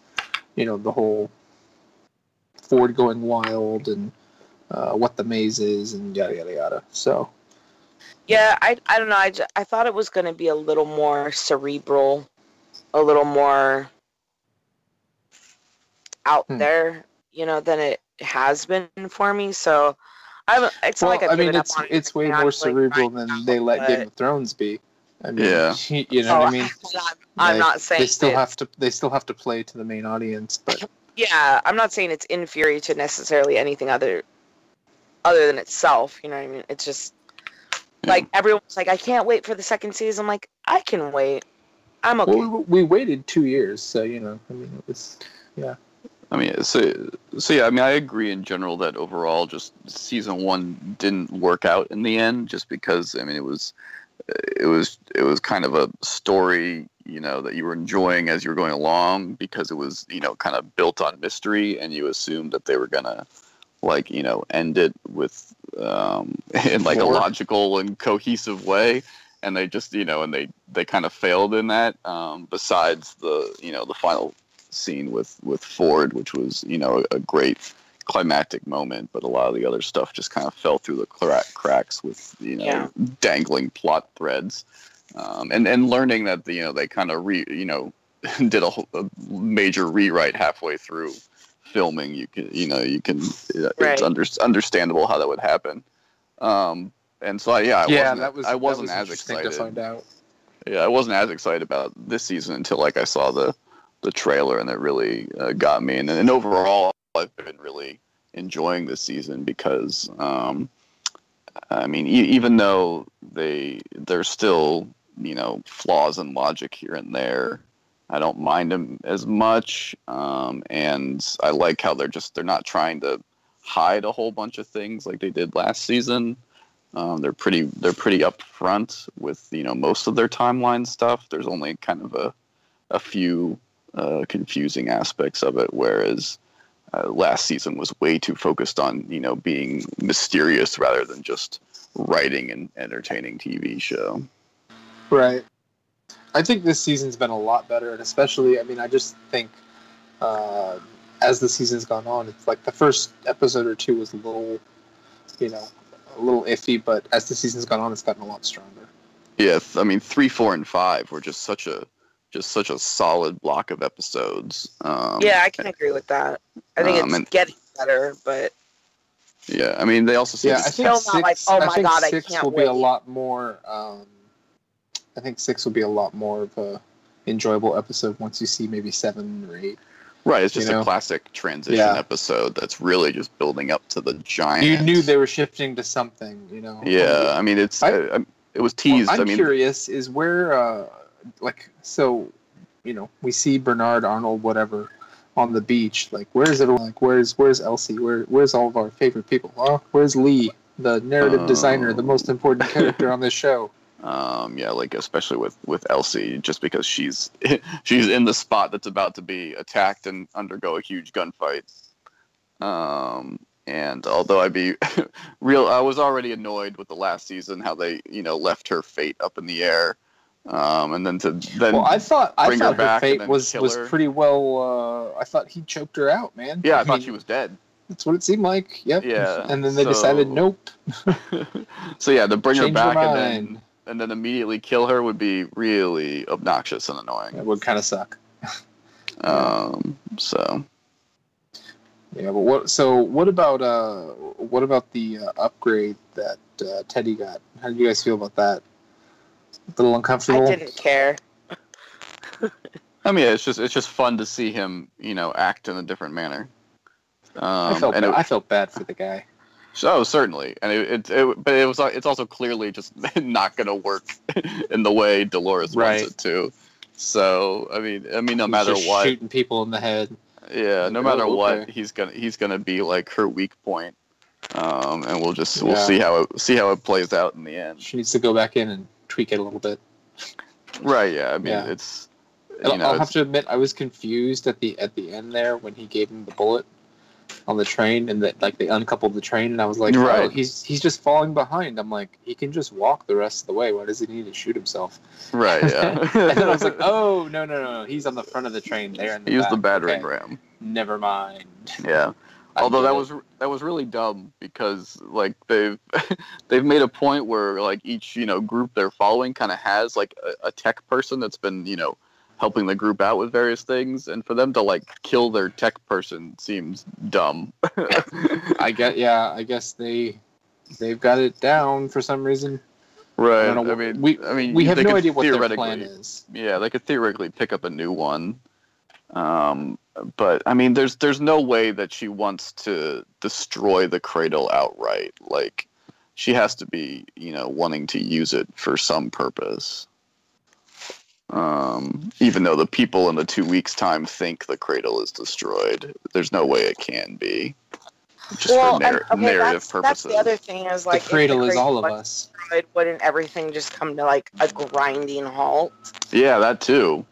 Speaker 1: the whole Ford going wild and what the maze is and yada yada yada. So
Speaker 3: yeah, I don't know. I thought it was going to be a little more cerebral, a little more out there, than it has been for me. So it's not like I've given up on it.
Speaker 1: It's way more cerebral than they let Game of Thrones be. I mean, you know what I mean?
Speaker 3: I'm not saying
Speaker 1: they still have to play to the main audience, but
Speaker 3: yeah, I'm not saying it's inferior to necessarily anything other than itself. You know what I mean? It's just like everyone's like, I can't wait for the second season. I'm like, I can wait. I'm okay.
Speaker 1: Well, we waited 2 years, so I mean, it was
Speaker 2: I mean, so yeah, I mean, I agree in general that overall, just season 1 didn't work out in the end, just because I mean, it was kind of a story, that you were enjoying as you were going along, because it was, kind of built on mystery, and you assumed that they were gonna, like, end it with in like a logical and cohesive way, and they just, and they kind of failed in that. Besides the final scene with Ford, which was a great climactic moment, but a lot of the other stuff just kind of fell through the cracks with dangling plot threads, and learning that they kind of did a major rewrite halfway through filming. It's understandable how that would happen, and so I wasn't as excited to find out. Yeah, I wasn't as excited about this season until I saw the trailer, and it really got me. And overall, I've been really enjoying this season because, I mean, even though there's still flaws in logic here and there, I don't mind them as much. And I like how they're not trying to hide a whole bunch of things like they did last season. They're pretty upfront with most of their timeline stuff. There's only kind of a few confusing aspects of it, whereas last season was way too focused on being mysterious rather than just writing an entertaining TV show.
Speaker 1: Right. I think this season's been a lot better, and especially, I mean, I just think as the season's gone on, it's like the first episode or two was a little iffy, but as the season's gone on, it's gotten a lot stronger.
Speaker 2: Yeah, I mean, 3, 4, and 5 were just such a solid block of episodes.
Speaker 3: Yeah, I can agree with that. I think it's getting better, but
Speaker 2: yeah, I mean, they also seem
Speaker 1: I think
Speaker 3: still
Speaker 1: 6,
Speaker 3: not like, oh my god, I
Speaker 1: 6
Speaker 3: can't
Speaker 1: will
Speaker 3: wait.
Speaker 1: be a lot more. I think 6 will be a lot more of a enjoyable episode once you see maybe 7 or 8.
Speaker 2: Right, it's just a classic transition episode that's really just building up to the giant.
Speaker 1: You knew they were shifting to something,
Speaker 2: Yeah, I mean, it was teased.
Speaker 1: I'm curious, is where, we see Bernard, Arnold, whatever, on the beach. Like, where's everyone? Like, where's Elsie? Where's all of our favorite people? Well, where's Lee, the narrative designer, the most important character on this show?
Speaker 2: Yeah, like especially with Elsie, just because she's in the spot that's about to be attacked and undergo a huge gunfight. And although I was already annoyed with the last season how they left her fate up in the air, and then
Speaker 1: I thought her fate was
Speaker 2: her.
Speaker 1: pretty well. I thought he choked her out, man.
Speaker 2: Yeah, I thought she was dead.
Speaker 1: That's what it seemed like. Yep.
Speaker 2: Yeah.
Speaker 1: And then they decided nope.
Speaker 2: So yeah, to bring her
Speaker 1: Change
Speaker 2: back
Speaker 1: her
Speaker 2: and then immediately kill her would be really obnoxious and annoying.
Speaker 1: It would kind of suck.
Speaker 2: So.
Speaker 1: Yeah, but what about the upgrade that Teddy got? How did you guys feel about that? A little uncomfortable?
Speaker 3: I didn't care.
Speaker 2: I mean, it's just fun to see him, act in a different manner.
Speaker 1: I felt bad for the guy.
Speaker 2: So certainly, and it's also clearly just not going to work in the way Dolores wants it to. So I mean, no matter what,
Speaker 1: shooting people in the head.
Speaker 2: Yeah, no matter what, he's gonna be like her weak point, and we'll see how it plays out in the end.
Speaker 1: She needs to go back in and tweak it a little bit.
Speaker 2: Right. Yeah. I mean, it's.
Speaker 1: I'll have to admit, I was confused at the end there when he gave him the bullet on the train, and that they uncoupled the train, and I was like,
Speaker 2: right.
Speaker 1: Oh, he's just falling behind. I'm like, he can just walk the rest of the way. Why does he need to shoot himself?
Speaker 2: Right. Yeah.
Speaker 1: And then I was like, oh no, he's on the front of the train there.
Speaker 2: He's the battering ram.
Speaker 1: never mind.
Speaker 2: Yeah. Although that was really dumb because like they've made a point where like each group they're following kind of has like a tech person that's been helping the group out with various things, and for them to like kill their tech person seems dumb.
Speaker 1: I guess they've got it down for some reason.
Speaker 2: Right.
Speaker 1: I mean, we have no idea what their plan is.
Speaker 2: Yeah, they could theoretically pick up a new one. But I mean, there's no way that she wants to destroy the cradle outright. Like, she has to be, wanting to use it for some purpose. Even though the people in the 2 weeks' time think the cradle is destroyed, there's no way it can be. Just for narrative purposes.
Speaker 3: That's the other thing is like
Speaker 1: the cradle is all of us.
Speaker 3: Destroyed, wouldn't everything just come to like a grinding halt?
Speaker 2: Yeah, that too.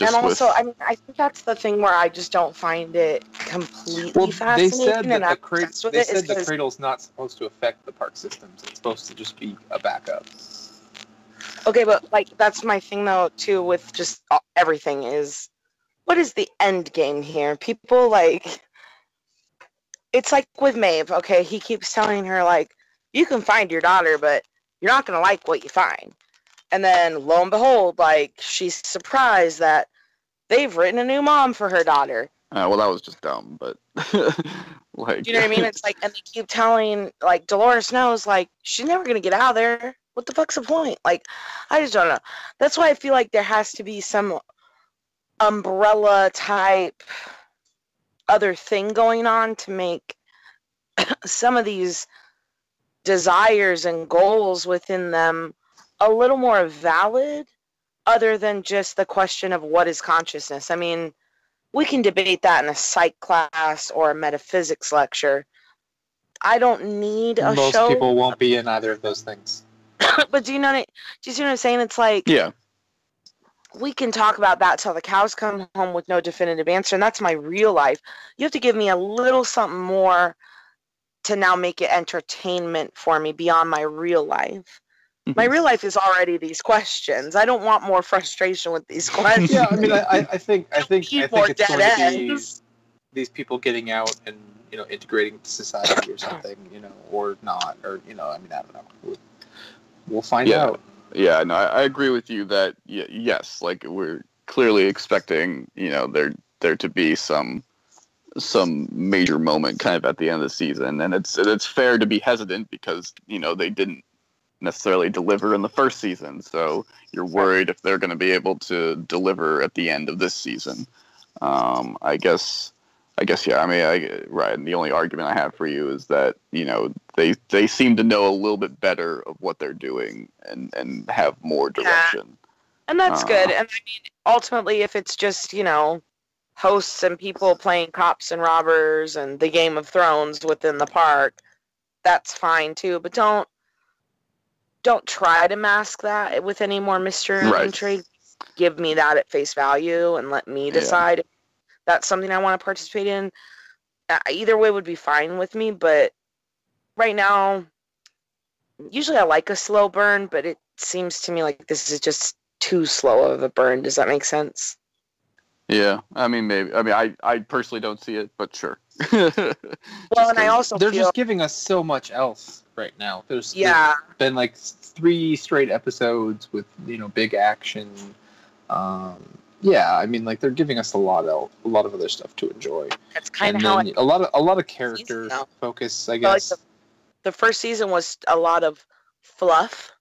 Speaker 3: And also, I mean, I think that's the thing where I just don't find it completely fascinating.
Speaker 1: They said that the cradle's not supposed to affect the park systems. It's supposed to just be a backup.
Speaker 3: Okay, but like that's my thing though too with just everything is, what is the end game here? People like, it's like with Maeve. Okay, he keeps telling her like, you can find your daughter, but you're not gonna like what you find. And then, lo and behold, like, she's surprised that they've written a new mom for her daughter.
Speaker 2: Well, that was just dumb, but, like...
Speaker 3: Do you know what I mean? It's like, and they keep telling, like, Dolores knows, like, she's never going to get out of there. What the fuck's the point? Like, I just don't know. That's why I feel like there has to be some umbrella-type other thing going on to make some of these desires and goals within them a little more valid, other than just the question of what is consciousness. I mean, we can debate that in a psych class or a metaphysics lecture. I don't need a show.
Speaker 1: Most people won't be in either of those things.
Speaker 3: But do you see what I'm saying? It's like,
Speaker 2: yeah,
Speaker 3: we can talk about that till the cows come home with no definitive answer, and that's my real life. You have to give me a little something more to now make it entertainment for me beyond my real life. My real life is already these questions. I don't want more frustration with these questions.
Speaker 1: Yeah, I mean, I think it's going to be these people getting out and integrating into society or something, or not, or I mean, I don't know. We'll find out.
Speaker 2: Yeah, no, I agree with you that yes, like we're clearly expecting there to be some major moment kind of at the end of the season, and it's fair to be hesitant because they didn't necessarily deliver in the first season, so you're worried if they're going to be able to deliver at the end of this season. I guess yeah. I mean, right. And the only argument I have for you is that they seem to know a little bit better of what they're doing and have more direction.
Speaker 3: Yeah. And that's good. And I mean, ultimately, if it's just hosts and people playing cops and robbers and the Game of Thrones within the park, that's fine too. But don't try to mask that with any more mystery and intrigue. Give me that at face value and let me decide if that's something I want to participate in. Either way would be fine with me, but right now, usually I like a slow burn, but it seems to me like this is just too slow of a burn. Does that make sense?
Speaker 2: Yeah, I mean, maybe. I mean, I personally don't see it, but sure.
Speaker 3: Well, and I also
Speaker 1: they're just giving us so much else right now. There's been like 3 straight episodes with big action. I mean, like they're giving us a lot of other stuff to enjoy.
Speaker 3: That's kind of how
Speaker 1: a lot of character focus, I guess.
Speaker 3: Like the first season was a lot of fluff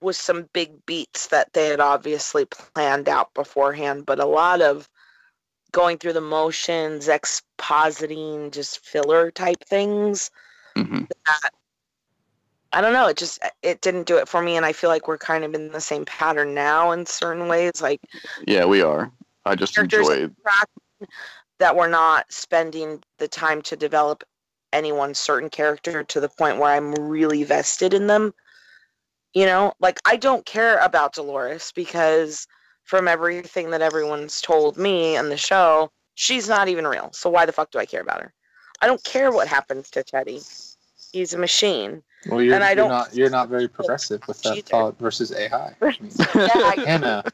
Speaker 3: with some big beats that they had obviously planned out beforehand, but a lot of going through the motions, expositing, just filler type things.
Speaker 2: Mm-hmm.
Speaker 3: That, I don't know. It didn't do it for me, and I feel like we're kind of in the same pattern now in certain ways. Like,
Speaker 2: yeah, we are. I just enjoy
Speaker 3: that we're not spending the time to develop any one certain character to the point where I'm really vested in them. Like I don't care about Dolores because from everything that everyone's told me on the show, she's not even real. So why the fuck do I care about her? I don't care what happens to Teddy. He's a machine.
Speaker 1: Well, you're not very progressive with that thought versus AI. I mean, Hannah.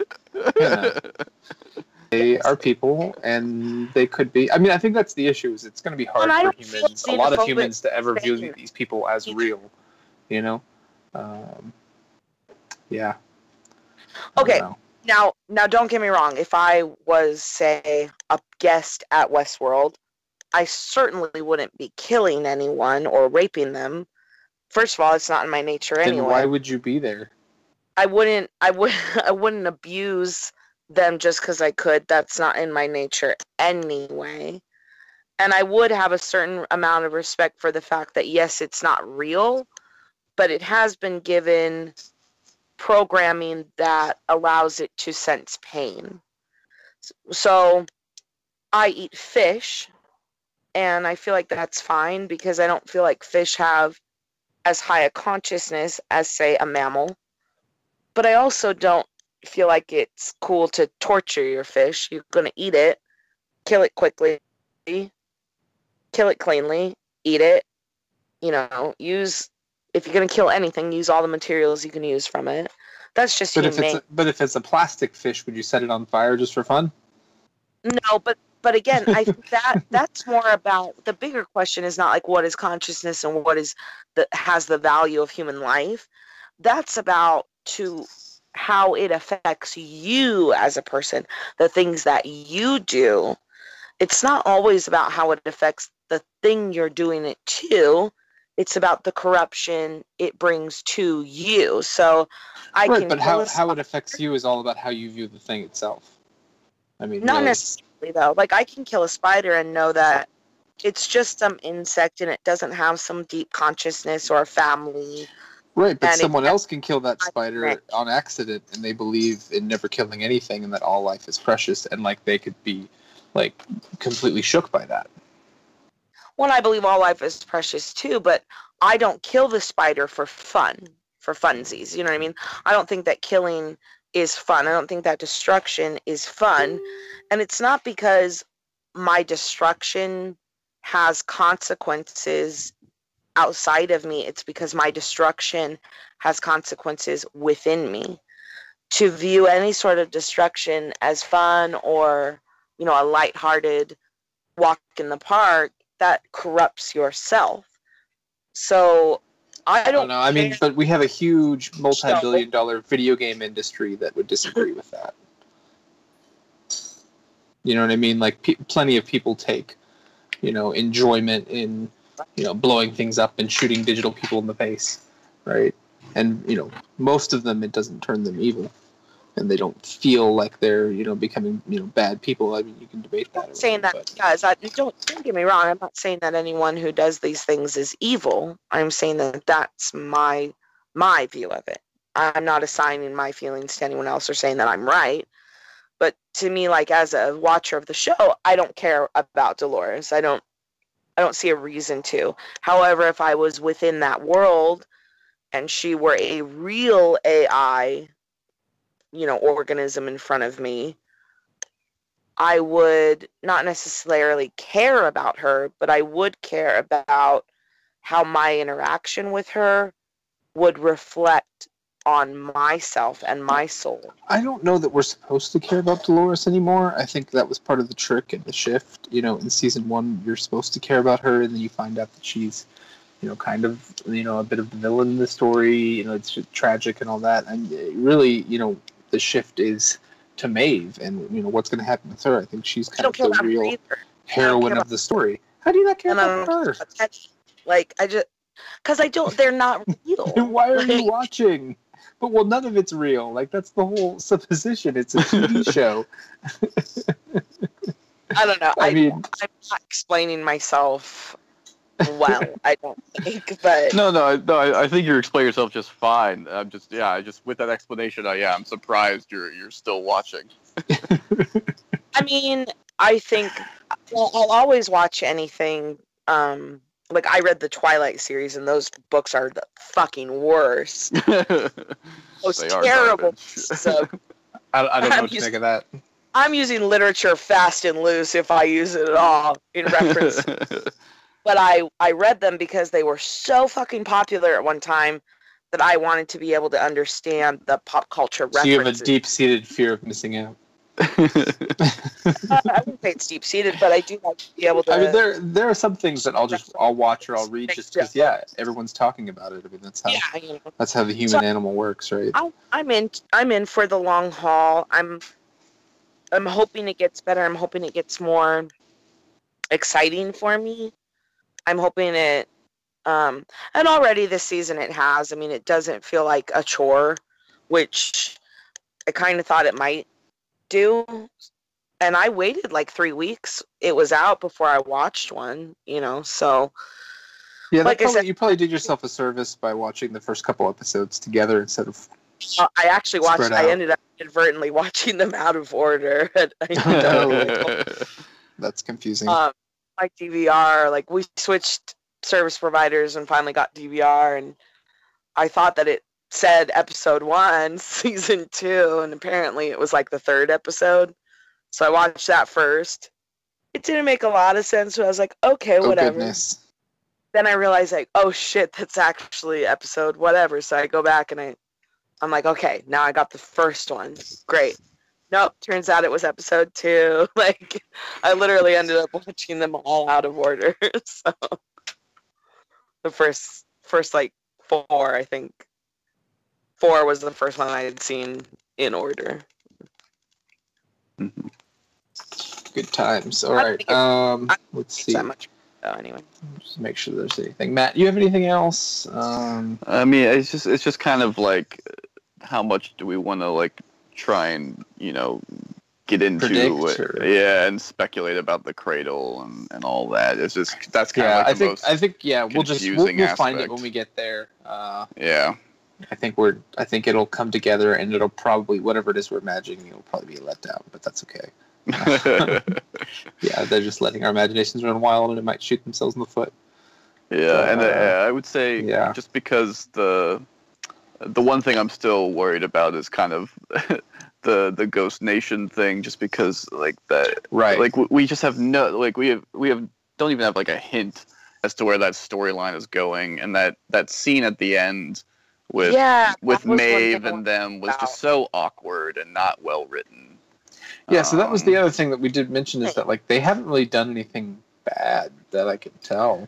Speaker 1: they are people, and they could be. I mean, I think that's the issue. Is it's going to be hard for humans, a lot of humans, to ever view these people as real. You know, yeah.
Speaker 3: Okay. Now, don't get me wrong. If I was, say, a guest at Westworld, I certainly wouldn't be killing anyone or raping them. First of all, it's not in my nature anyway.
Speaker 1: Then why would you be there?
Speaker 3: I wouldn't abuse them just because I could. That's not in my nature anyway. And I would have a certain amount of respect for the fact that, yes, it's not real, but it has been given programming that allows it to sense pain. So I eat fish, and I feel like that's fine because I don't feel like fish have as high a consciousness as, say, a mammal. But I also don't feel like it's cool to torture your fish. You're going to eat it, kill it quickly, kill it cleanly, eat it. If you're going to kill anything, use all the materials you can use from it. That's just humane.
Speaker 1: But if it's a plastic fish, would you set it on fire just for fun?
Speaker 3: No, but again, I think that's more about, the bigger question is not like what is consciousness and what is has the value of human life. That's about how it affects you as a person, the things that you do. It's not always about how it affects the thing you're doing it to. It's about the corruption it brings to you. So
Speaker 1: but how it affects you is all about how you view the thing itself. I mean,
Speaker 3: not necessarily though. Like, I can kill a spider and know that it's just some insect and it doesn't have some deep consciousness or a family.
Speaker 1: Right, but someone else can kill that spider on accident, and they believe in never killing anything, and that all life is precious, and like they could be like completely shook by that.
Speaker 3: Well, I believe all life is precious too, but I don't kill the spider for fun, for funsies. You know what I mean? I don't think that killing is fun. I don't think that destruction is fun, and it's not because my destruction has consequences outside of me. It's because my destruction has consequences within me. To view any sort of destruction as fun or, a lighthearted walk in the park, that corrupts yourself. So I don't know.
Speaker 1: I mean, but we have a huge multi-billion-dollar video game industry that would disagree with that. You know what I mean? Like, plenty of people take, enjoyment in blowing things up and shooting digital people in the face, right? And, most of them, it doesn't turn them evil. And they don't feel like they're, becoming, bad people. I mean, you can debate that.
Speaker 3: I'm not saying that, guys. Don't get me wrong. I'm not saying that anyone who does these things is evil. I'm saying that that's my view of it. I'm not assigning my feelings to anyone else or saying that I'm right. But to me, like, as a watcher of the show, I don't care about Dolores. I don't see a reason to. However, if I was within that world and she were a real AI, organism in front of me, I would not necessarily care about her, but I would care about how my interaction with her would reflect on myself and my soul.
Speaker 1: I don't know that we're supposed to care about Dolores anymore. I think that was part of the trick and the shift. In season 1, you're supposed to care about her, and then you find out that she's, kind of, a bit of the villain in the story. It's just tragic and all that. And really, the shift is to Maeve, and what's going to happen with her. I think she's kind of the real heroine of the story. How do you not care about her?
Speaker 3: Like, because they're not real.
Speaker 1: Why are you watching? But, none of it's real. Like, that's the whole supposition. It's a TV show.
Speaker 3: I don't know. I'm not explaining myself well, I don't think, but...
Speaker 2: No, I think you explain yourself just fine. I'm just with that explanation, I'm surprised you're still watching.
Speaker 3: I mean, I think I'll always watch anything. Like, I read the Twilight series, and those books are the fucking worst. Most terrible. So
Speaker 1: I don't know what to think of that.
Speaker 3: I'm using literature fast and loose if I use it at all in reference. But I read them because they were so fucking popular at one time that I wanted to be able to understand the pop culture references.
Speaker 1: So you have a deep-seated fear of missing out.
Speaker 3: I wouldn't say it's deep seated, but I do like to be able to.
Speaker 1: I mean, there are some things that I'll watch or I'll read just because everyone's talking about it. I mean, that's how the human animal works, right?
Speaker 3: I'm in for the long haul. I'm hoping it gets better. I'm hoping it gets more exciting for me. I'm hoping it, and already this season it has. I mean, it doesn't feel like a chore, which I kind of thought it might do. And I waited like 3 weeks. It was out before I watched one, so.
Speaker 1: Yeah, like I said, you probably did yourself a service by watching the first couple episodes together instead of.
Speaker 3: I actually watched. I ended up inadvertently watching them out of order.
Speaker 1: That's confusing.
Speaker 3: Like DVR, like we switched service providers and finally got DVR, and I thought that it said episode 1, season 2, and apparently it was like the 3rd episode. So I watched that first. It didn't make a lot of sense, so I was like, okay, whatever.
Speaker 1: Goodness.
Speaker 3: Then I realized, like, oh shit, that's actually episode whatever. So I go back and I'm like, okay, now I got the first one. Great. Nope, turns out it was episode 2. Like, I literally ended up watching them all out of order. So the first like 4, I think. 4 was the first one I had seen in order.
Speaker 1: Mm-hmm. Good times. All right. Let's see.
Speaker 3: That much. Anyway,
Speaker 1: just make sure there's anything. Matt, you have anything else?
Speaker 2: I mean, it's just kind of like, how much do we want to like try and get into it? Yeah, and speculate about the cradle and all that. It's just that's kind of like the most.
Speaker 1: I think we'll find it when we get there.
Speaker 2: Yeah.
Speaker 1: I think it'll come together, and it'll probably, whatever it is we're imagining, it'll probably be a letdown, but that's okay. Yeah, they're just letting our imaginations run wild, and it might shoot themselves in the foot.
Speaker 2: Yeah, and I would say just because the one thing I'm still worried about is kind of the Ghost Nation thing, just because like that,
Speaker 1: right?
Speaker 2: Like we just have no, like we don't even have like a hint as to where that storyline is going, and that scene at the end with Maeve and them was just so awkward and not well written.
Speaker 1: Yeah, so that was the other thing that we did mention, is that like they haven't really done anything bad that I can tell.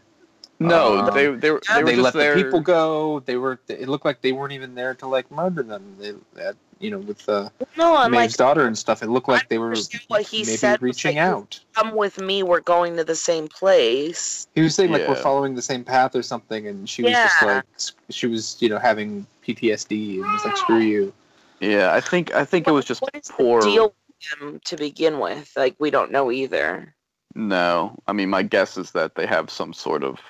Speaker 2: No, they
Speaker 1: let the people go. It looked like they weren't even there to like murder them. With Maeve's daughter and stuff. It looked like they were maybe reaching out.
Speaker 3: Come with me. We're going to the same place.
Speaker 1: He was saying like we're following the same path or something, and she was just like she was having PTSD and was like, screw you.
Speaker 2: Yeah, I think it was just poor.
Speaker 3: The deal with them to begin with? Like, we don't know either.
Speaker 2: No, I mean, my guess is that they have some sort of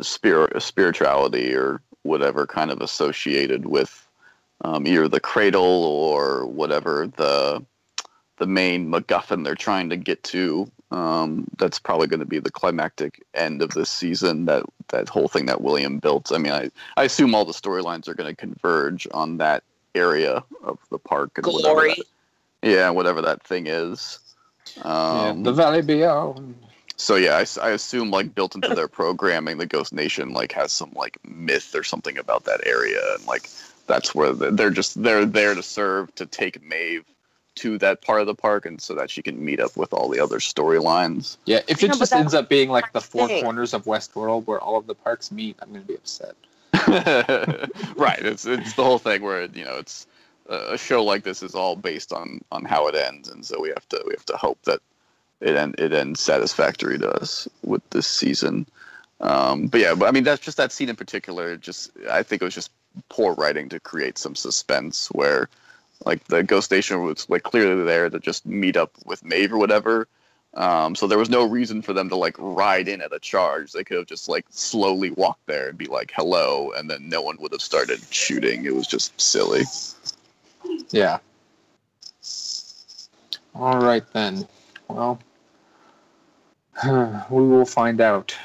Speaker 2: spirituality or whatever kind of associated with either the cradle or whatever the main MacGuffin they're trying to get to. That's probably going to be the climactic end of this season, that whole thing that William built. I mean, I assume all the storylines are going to converge on that area of the park. And
Speaker 3: Glory.
Speaker 2: Whatever that thing is.
Speaker 1: The Valley Beyond.
Speaker 2: So yeah, I assume like built into their programming, the Ghost Nation like has some like myth or something about that area, and like that's where they're there to serve, to take Maeve to that part of the park, and so that she can meet up with all the other storylines. Yeah,
Speaker 1: if it just ends up being like the four corners of Westworld where all of the parks meet, I'm going to be upset.
Speaker 2: Right, it's the whole thing where it's a show like this is all based on how it ends, and so we have to hope that it ends satisfactory to us with this season. But I mean, that's just that scene in particular. I think it was just poor writing to create some suspense where, like, the Ghost Nation was like clearly there to just meet up with Maeve or whatever. So there was no reason for them to like ride in at a charge. They could have just like slowly walked there and be like, hello, and then no one would have started shooting. It was just silly.
Speaker 1: Yeah. All right then. Well, we will find out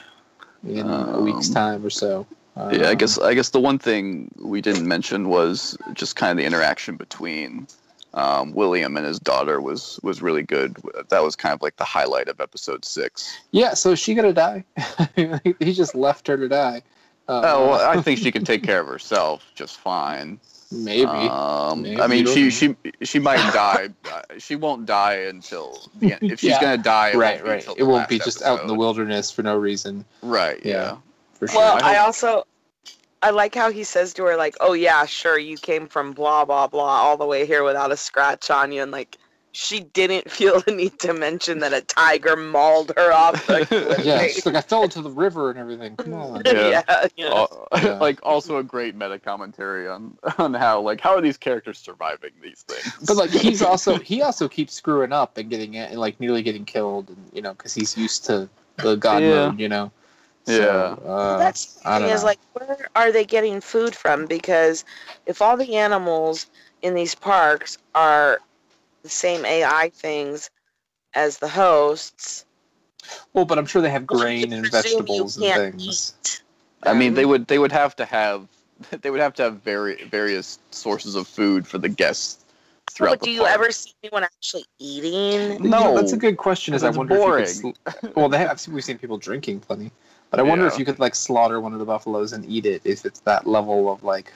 Speaker 1: in a week's time or so.
Speaker 2: I guess the one thing we didn't mention was just kind of the interaction between William and his daughter was really good. That was kind of like the highlight of episode 6.
Speaker 1: Yeah, so is she gonna die? He just left her to die.
Speaker 2: Well, I think she can take care of herself just fine.
Speaker 1: Maybe.
Speaker 2: I mean, she might die. She won't die until the end. If she's gonna die,
Speaker 1: it won't be just out in the wilderness for no reason.
Speaker 2: Right. Yeah.
Speaker 1: For sure.
Speaker 3: Well, I like how he says to her, like, "Oh yeah, sure, you came from blah blah blah all the way here without a scratch on you," and like, she didn't feel the need to mention that a tiger mauled her off the cliff.
Speaker 1: Yeah, she's like, I fell into the river and everything. Come on.
Speaker 2: Like, also a great meta commentary on how, like, how are these characters surviving these things?
Speaker 1: But like, he also keeps screwing up and getting it, and like nearly getting killed, and because he's used to the god mode, So,
Speaker 3: that's the thing is, like, where are they getting food from? Because if all the animals in these parks are the same AI things as the hosts.
Speaker 1: Well, but I'm sure they have grain and vegetables and things.
Speaker 2: I mean, they would have to have various sources of food for the guests throughout the park.
Speaker 3: Do you ever see anyone actually eating?
Speaker 2: No,
Speaker 1: that's a good question. I wonder
Speaker 2: boring.
Speaker 1: If you could well, we've seen people drinking plenty, but I wonder if you could like slaughter one of the buffaloes and eat it. If it's that level of like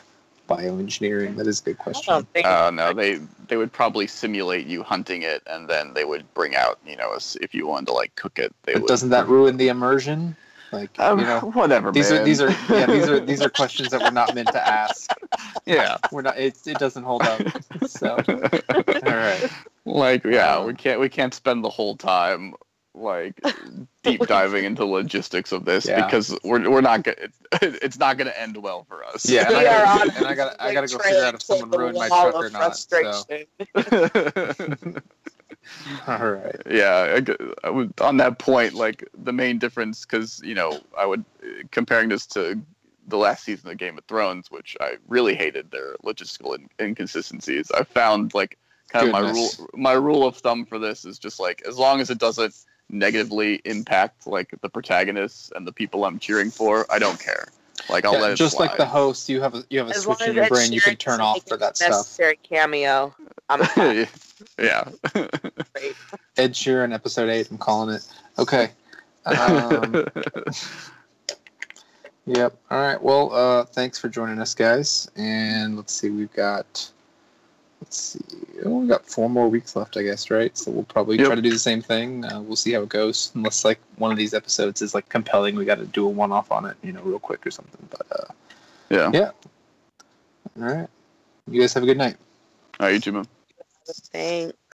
Speaker 1: bioengineering, that is a good question.
Speaker 2: No, they would probably simulate you hunting it, and then they would bring out, if you wanted to like cook it.
Speaker 1: Doesn't that ruin the immersion? Like,
Speaker 2: whatever.
Speaker 1: These are questions that we're not meant to ask.
Speaker 2: Yeah,
Speaker 1: we're not. It doesn't hold up. So, all right.
Speaker 2: Like, we can't spend the whole time like deep diving into logistics of this because we're not gonna. It's not gonna end well for us.
Speaker 1: Yeah, and I gotta go figure out if someone ruined my truck or not. So. All right.
Speaker 2: Yeah, I was on that point. Like, the main difference, because I would comparing this to the last season of Game of Thrones, which I really hated their logistical inconsistencies. I found like kind of my rule of thumb for this is just like, as long as it doesn't negatively impact like the protagonists and the people I'm cheering for, I don't care. Like, I'll let it
Speaker 1: just
Speaker 2: slide.
Speaker 1: like the host, you have a switch in your brain you can turn off for that stuff.
Speaker 3: Necessary cameo.
Speaker 2: Yeah.
Speaker 1: Ed Sheeran, episode 8. I'm calling it. Okay. Yep. All right. Well, thanks for joining us, guys. And let's see. We've got 4 more weeks left, I guess, right? So we'll probably try to do the same thing. We'll see how it goes. Unless like one of these episodes is like compelling, we got to do a one-off on it, real quick or something. But yeah. All right. You guys have a good night.
Speaker 2: All right, you too, man.
Speaker 3: Thanks.